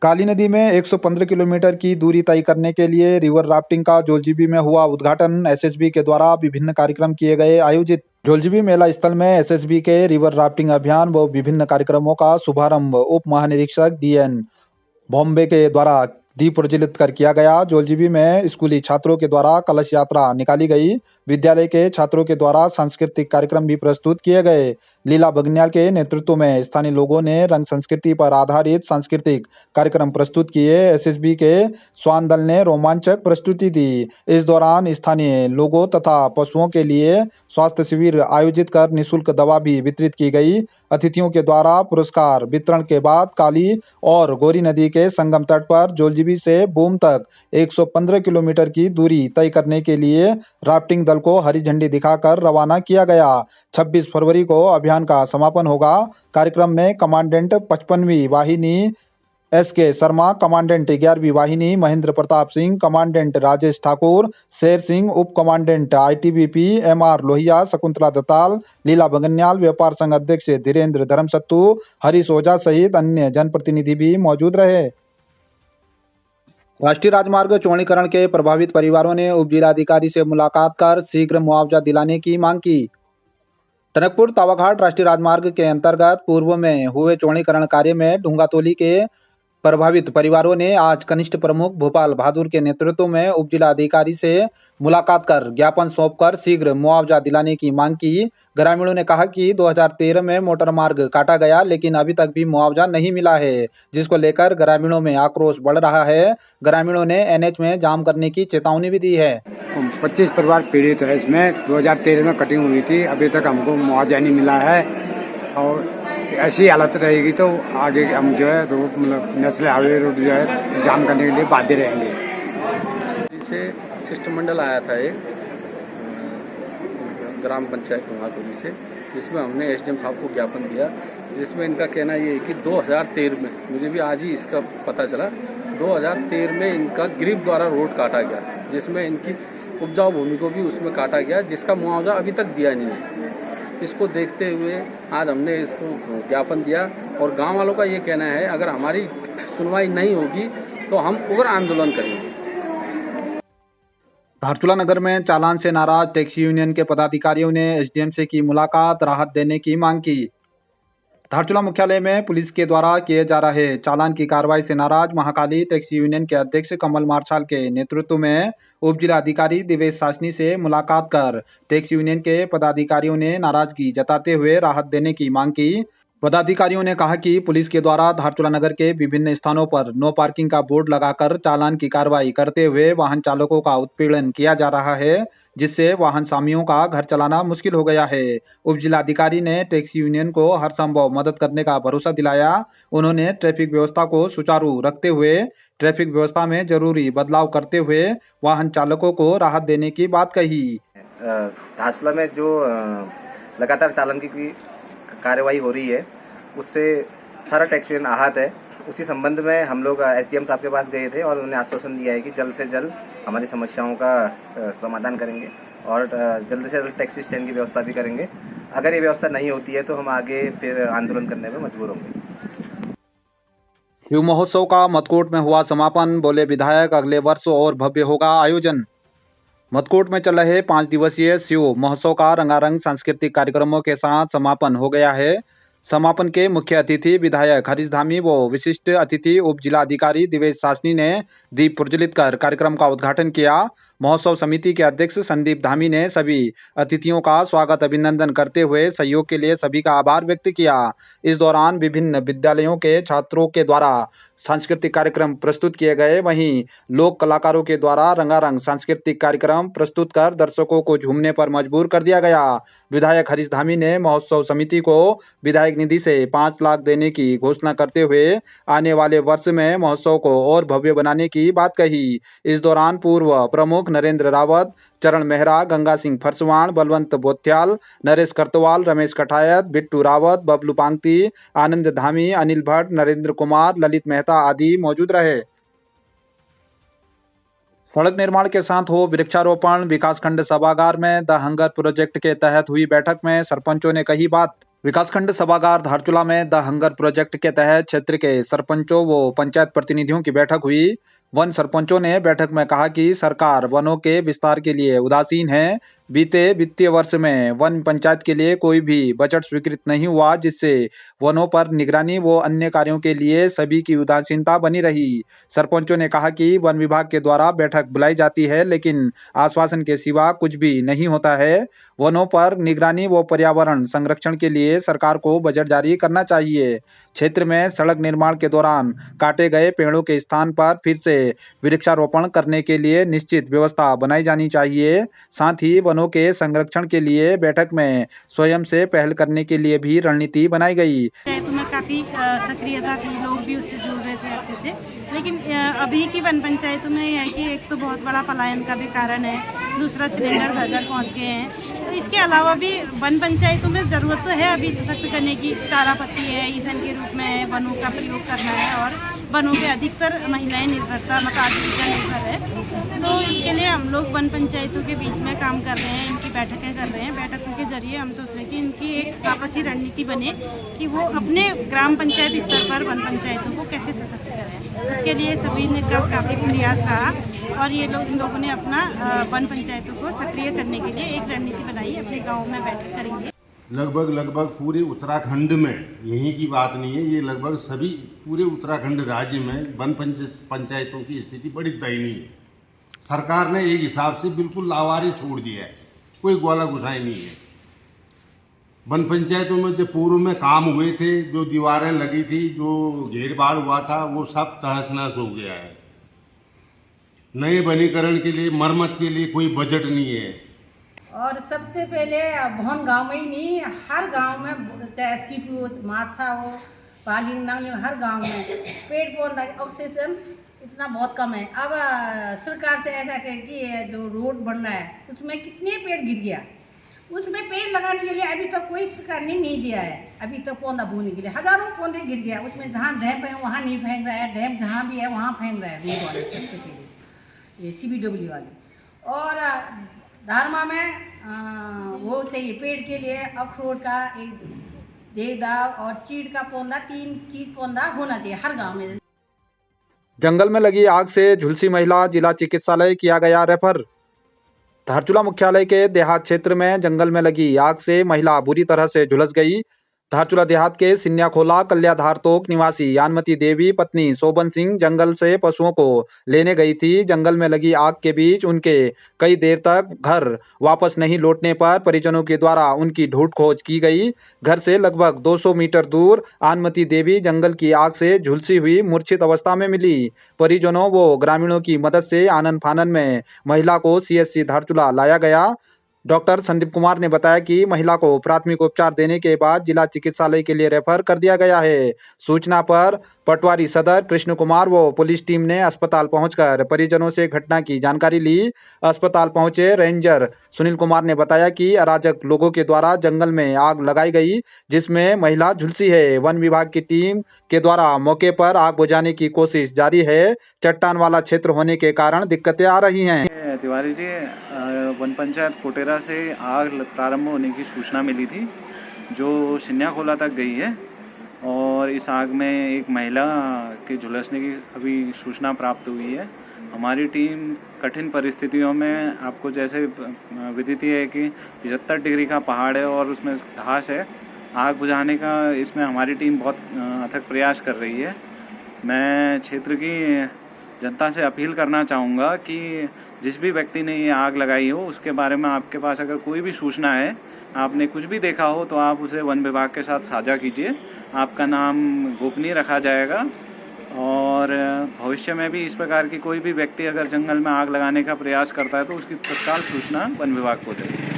काली नदी में 115 किलोमीटर की दूरी तय करने के लिए रिवर राफ्टिंग का जोलजीबी में हुआ उद्घाटन। एसएसबी के द्वारा विभिन्न कार्यक्रम किए गए आयोजित। जोलजीबी मेला स्थल में एसएसबी के रिवर राफ्टिंग अभियान व विभिन्न कार्यक्रमों का शुभारंभ उप महानिरीक्षक डीएन बॉम्बे के द्वारा दीप प्रज्वलित कर किया गया। जोलजीबी में स्कूली छात्रों के द्वारा कलश यात्रा निकाली गई। विद्यालय के छात्रों के द्वारा सांस्कृतिक कार्यक्रम भी प्रस्तुत किए गए। लीला बगनियाल के नेतृत्व में स्थानीय लोगों ने रंग संस्कृति पर आधारित सांस्कृतिक कार्यक्रम प्रस्तुत किए। एसएसबी के स्वान दल ने रोमांचक प्रस्तुति दी। इस दौरान स्थानीय लोगों तथा पशुओं के लिए स्वास्थ्य शिविर आयोजित कर निःशुल्क दवा भी वितरित की गई। अतिथियों के द्वारा पुरस्कार वितरण के बाद काली और गौरी नदी के संगम तट पर जोलजीबी से बूम तक 115 किलोमीटर की दूरी तय करने के लिए राफ्टिंग दल को हरी झंडी दिखाकर रवाना किया गया। 26 फरवरी को अभियान का समापन होगा। कार्यक्रम में कमांडेंट 55वीं वाहिनी एसके शर्मा, कमांडेंट 11वीं वाहिनी महेंद्र प्रताप सिंह, कमांडेंट राजेश ठाकुर, शेर सिंह, उप commandant ITBP MR Lohia, Shakuntala Dattal, Leela Bagnyal, व्यापार संघ अध्यक्ष धीरेन्द्र धर्मसत्तू, हरीश ओझा सहित अन्य जनप्रतिनिधि भी मौजूद रहे। राष्ट्रीय राजमार्ग चौड़ीकरण के प्रभावित परिवारों ने उप जिलाधिकारी से मुलाकात कर शीघ्र मुआवजा दिलाने की मांग की। टनकपुर तावाघाट राष्ट्रीय राजमार्ग के अंतर्गत पूर्व में हुए चौड़ीकरण कार्य में ढूंगातोली के प्रभावित परिवारों ने आज कनिष्ठ प्रमुख भोपाल बहादुर के नेतृत्व में उप जिला अधिकारी से मुलाकात कर ज्ञापन सौंपकर शीघ्र मुआवजा दिलाने की मांग की। ग्रामीणों ने कहा कि 2013 में मोटर मार्ग काटा गया, लेकिन अभी तक भी मुआवजा नहीं मिला है, जिसको लेकर ग्रामीणों में आक्रोश बढ़ रहा है। ग्रामीणों ने एनएच में जाम करने की चेतावनी भी दी है। 25 परिवार पीड़ित है इसमें। 2013 में कटिंग हुई थी, अभी तक हमको मुआवजा नहीं मिला है और ऐसी हालत रहेगी तो आगे हम जो है रोड मतलब नेशनल हाईवे रोड जो है जाम करने के लिए बाध्य रहेंगे। से शिष्टमंडल आया था एक ग्राम पंचायत ढूंगातोली से, जिसमें हमने एसडीएम साहब को ज्ञापन दिया, जिसमें इनका कहना ये है कि 2013 में, मुझे भी आज ही इसका पता चला, 2013 में इनका ग्रिप द्वारा रोड काटा गया, जिसमें इनकी उपजाऊ भूमि को भी उसमें काटा गया, जिसका मुआवजा अभी तक दिया नहीं है। इसको देखते हुए आज हमने इसको ज्ञापन दिया और गांव वालों का ये कहना है अगर हमारी सुनवाई नहीं होगी तो हम उग्र आंदोलन करेंगे। धारचूला नगर में चालान से नाराज टैक्सी यूनियन के पदाधिकारियों ने एसडीएम से की मुलाकात, राहत देने की मांग की। धारचूला मुख्यालय में पुलिस के द्वारा किए जा रहे चालान की कार्रवाई से नाराज महाकाली टैक्सी यूनियन के अध्यक्ष कमल मार्शाल के नेतृत्व में उप जिला अधिकारी दिवेश सासनी से मुलाकात कर टैक्सी यूनियन के पदाधिकारियों ने नाराजगी जताते हुए राहत देने की मांग की। पदाधिकारियों ने कहा कि पुलिस के द्वारा धारचूला नगर के विभिन्न स्थानों पर नो पार्किंग का बोर्ड लगाकर चालान की कार्रवाई करते हुए वाहन चालकों का उत्पीड़न किया जा रहा है, जिससे वाहन स्वामियों का घर चलाना मुश्किल हो गया है। उप जिलाधिकारी ने टैक्सी यूनियन को हर संभव मदद करने का भरोसा दिलाया। उन्होंने ट्रैफिक व्यवस्था को सुचारू रखते हुए ट्रैफिक व्यवस्था में जरूरी बदलाव करते हुए वाहन चालकों को राहत देने की बात कही। धारचूला में जो लगातार चालान की कार्रवाई हो रही है उससे सारा टैक्सी यूनियन आहत है। उसी संबंध में हम लोग एसडीएम साहब के पास गए थे और उन्होंने आश्वासन दिया है कि जल्द से जल्द हमारी समस्याओं का समाधान करेंगे और जल्द से जल्द टैक्सी स्टैंड की व्यवस्था भी करेंगे। अगर ये व्यवस्था नहीं होती है तो हम आगे फिर आंदोलन करने में मजबूर होंगे। शिव महोत्सव का मदकोट में हुआ समापन, बोले विधायक अगले वर्ष और भव्य होगा आयोजन। मदकोट में चल रहे 5 दिवसीय शिव महोत्सव का रंगारंग सांस्कृतिक कार्यक्रमों के साथ समापन हो गया है। समापन के मुख्य अतिथि विधायक हरीश धामी व विशिष्ट अतिथि उप जिलाधिकारी दिवेश सासनी ने दीप प्रज्वलित कर कार्यक्रम का उद्घाटन किया। महोत्सव समिति के अध्यक्ष संदीप धामी ने सभी अतिथियों का स्वागत अभिनंदन करते हुए सहयोग के लिए सभी का आभार व्यक्त किया। इस दौरान विभिन्न विद्यालयों के छात्रों के द्वारा सांस्कृतिक कार्यक्रम प्रस्तुत किए गए, वहीं लोक कलाकारों के द्वारा रंगारंग सांस्कृतिक कार्यक्रम प्रस्तुत कर दर्शकों को झूमने पर मजबूर कर दिया गया। विधायक हरीश धामी ने महोत्सव समिति को विधायक निधि से 5 लाख देने की घोषणा करते हुए आने वाले वर्ष में महोत्सव को और भव्य बनाने की बात कही। इस दौरान पूर्व प्रमुख नरेंद्र रावत, चरण मेहरा, गंगा सिंह फरसवाण, बलवंत बोथ्याल, नरेश करतवाल, रमेश कठायत, बिट्टू रावत, बबलू पांगती, आनंद धामी, अनिल भट्ट, नरेंद्र कुमार, ललित मेहता आदि मौजूद रहे। सड़क निर्माण के साथ हो वृक्षारोपण, विकासखंड सभागार में द हंगर प्रोजेक्ट के तहत हुई बैठक में सरपंचों ने कही बात। विकासखंड सभागार धारचूला में द हंगर प्रोजेक्ट के तहत क्षेत्र के सरपंचों व पंचायत प्रतिनिधियों की बैठक हुई। वन सरपंचों ने बैठक में कहा कि सरकार वनों के विस्तार के लिए उदासीन है। बीते वित्तीय वर्ष में वन पंचायत के लिए कोई भी बजट स्वीकृत नहीं हुआ, जिससे वनों पर निगरानी व अन्य कार्यों के लिए सभी की उदासीनता बनी रही। सरपंचों ने कहा कि वन विभाग के द्वारा बैठक बुलाई जाती है, लेकिन आश्वासन के सिवा कुछ भी नहीं होता है। वनों पर निगरानी व पर्यावरण संरक्षण के लिए सरकार को बजट जारी करना चाहिए। क्षेत्र में सड़क निर्माण के दौरान काटे गए पेड़ों के स्थान पर फिर से वृक्षारोपण करने के लिए निश्चित व्यवस्था बनाई जानी चाहिए। साथ ही वनों के संरक्षण के लिए बैठक में स्वयं से पहल करने के लिए भी रणनीति बनाई गई। पंचायतों में काफ़ी सक्रियता थी, लोग भी उससे जुड़ रहे थे अच्छे से, लेकिन अभी की वन पंचायतों में यह है कि एक तो बहुत बड़ा पलायन का भी कारण है, दूसरा सिलेंडर घर घर पहुँच गए हैं। तो इसके अलावा भी वन पंचायतों में ज़रूरत तो है अभी सशक्त करने की। चारा पत्ती है, ईंधन के रूप में वनों का प्रयोग करना है और वनों पे अधिकतर महिलाएं निर्भरता मतलब आजीविका निर्भर है। तो इसके लिए हम लोग वन पंचायतों के बीच में काम कर रहे हैं, इनकी बैठकें कर रहे हैं। बैठकों के जरिए हम सोच रहे हैं कि इनकी एक आपसी रणनीति बने कि वो अपने ग्राम पंचायत स्तर पर वन पंचायतों को कैसे सशक्त करें। उसके लिए सभी ने काफ़ी प्रयास रहा और ये लोग इन लोगों ने अपना वन पंचायतों को सक्रिय करने के लिए एक रणनीति बनाई, अपने गाँव में बैठक करेंगे। लगभग पूरे उत्तराखंड में, यहीं की बात नहीं है, ये लगभग सभी पूरे उत्तराखंड राज्य में वन पंचायतों की स्थिति बड़ी दयनीय है। सरकार ने एक हिसाब से बिल्कुल लावारिस छोड़ दिया है, कोई गोला घुसाई नहीं है। वन पंचायतों में जो पूर्व में काम हुए थे, जो दीवारें लगी थी, जो घेर बाड़ हुआ था, वो सब तहस नहस हो गया है। नए वनीकरण के लिए, मरम्मत के लिए कोई बजट नहीं है। और सबसे पहले भवन गांव में ही नहीं, हर गांव में, चाहे सीपी हो, मारसा हो, पालिंग नांगली, हर गांव में पेड़ पौधा ऑक्सीजन इतना बहुत कम है। अब सरकार से ऐसा कहे कि जो रोड बन रहा है उसमें कितने पेड़ गिर गया, उसमें पेड़ लगाने के लिए अभी तक कोई सरकार ने नहीं दिया है। अभी तक पौधा बोने के लिए हज़ारों पौधे गिर गया, उसमें जहाँ डैम है वहाँ नहीं फेंक रहा है, डैम जहाँ भी है वहाँ फेंक रहा है रोड वाले, सबसे पहले ये CBW वाले। और धारमा में वो चाहिए पेड़ के लिए अखरोट का, एक देवदार और चीड़ का पौधा, 3 चीज पौधा होना चाहिए हर गांव में। जंगल में लगी आग से झुलसी महिला जिला चिकित्सालय किया गया रेफर। धारचूला मुख्यालय के देहात क्षेत्र में जंगल में लगी आग से महिला बुरी तरह से झुलस गई। धारचूला देहात के सिन्याखोला कल्याधार तोक निवासी यानमती देवी पत्नी शोभन सिंह जंगल से पशुओं को लेने गई थी। जंगल में लगी आग के बीच उनके कई देर तक घर वापस नहीं लौटने पर परिजनों के द्वारा उनकी ढूंढ खोज की गई। घर से लगभग 200 मीटर दूर यानमती देवी जंगल की आग से झुलसी हुई मूर्छित अवस्था में मिली। परिजनों व ग्रामीणों की मदद से आनन फानन में महिला को CHC धारचूला लाया गया। डॉक्टर संदीप कुमार ने बताया कि महिला को प्राथमिक उपचार देने के बाद जिला चिकित्सालय के लिए रेफर कर दिया गया है। सूचना पर पटवारी सदर कृष्ण कुमार व पुलिस टीम ने अस्पताल पहुंचकर परिजनों से घटना की जानकारी ली। अस्पताल पहुंचे रेंजर सुनील कुमार ने बताया कि अराजक लोगों के द्वारा जंगल में आग लगाई गई, जिसमें महिला झुलसी है। वन विभाग की टीम के द्वारा मौके पर आग बुझाने की कोशिश जारी है। चट्टान वाला क्षेत्र होने के कारण दिक्कतें आ रही हैं। तिवारी जी, वन पंचायत कोटेरा से आग प्रारंभ होने की सूचना मिली थी जो सिन्याखोला तक गई है और इस आग में एक महिला के झुलसने की अभी सूचना प्राप्त हुई है। हमारी टीम कठिन परिस्थितियों में, आपको जैसे विदित है कि 75 डिग्री का पहाड़ है और उसमें घास है, आग बुझाने का इसमें हमारी टीम बहुत अथक प्रयास कर रही है। मैं क्षेत्र की जनता से अपील करना चाहूँगा कि जिस भी व्यक्ति ने ये आग लगाई हो उसके बारे में आपके पास अगर कोई भी सूचना है, आपने कुछ भी देखा हो, तो आप उसे वन विभाग के साथ साझा कीजिए। आपका नाम गोपनीय रखा जाएगा और भविष्य में भी इस प्रकार की कोई भी व्यक्ति अगर जंगल में आग लगाने का प्रयास करता है तो उसकी तत्काल सूचना वन विभाग को दें।